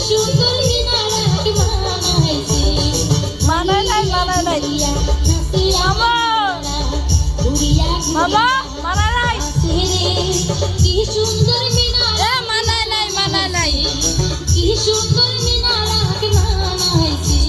সুন্দর মিনারাকে বানাইছে মানায় নাই মামা মানায় নাই কি সুন্দর মিনারা মানায় নাই কি সুন্দর মিনারাকে বানাইছে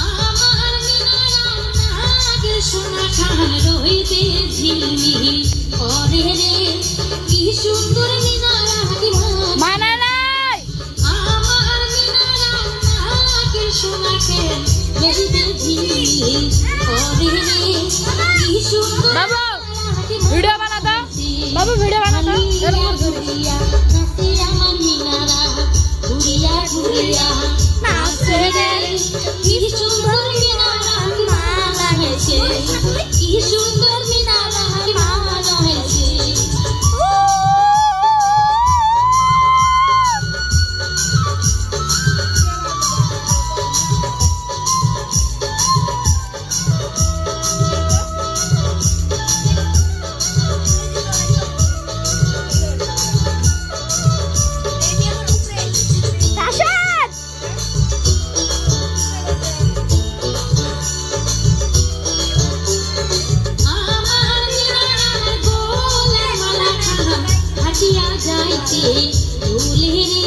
আমার মিনারা নাগের সোনা খান রইতে ঝিলমিল করে রে কি সুন্দর মিনারাকে মানায় নাই আমার মিনারা নাগের সোনা খান রইতে ঝিলমিল করে রে কি সুন্দর বাবু ভিডিও বানা দাও বাবু ভিডিও বানা দাও ঘুরিয়া নাচে আমার মিনারা ঘুরিয়া ঘুরিয়া নাচে রে কি সুন্দর মিনারাকে বানাইছে কি সুন্দর মিনারাকে বানাইছে আমার মিনারার গোলের মালা খান হাটিয়া যাইতে ভুলে রে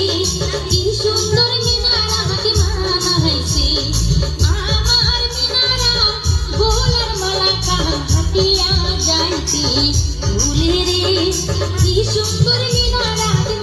কি সুন্দর মিনারাকে বানাইছে আমার মিনারা গোলের মালা খান হাটিয়া যাইতে ভুলে রে কি সুন্দর মিনারাকে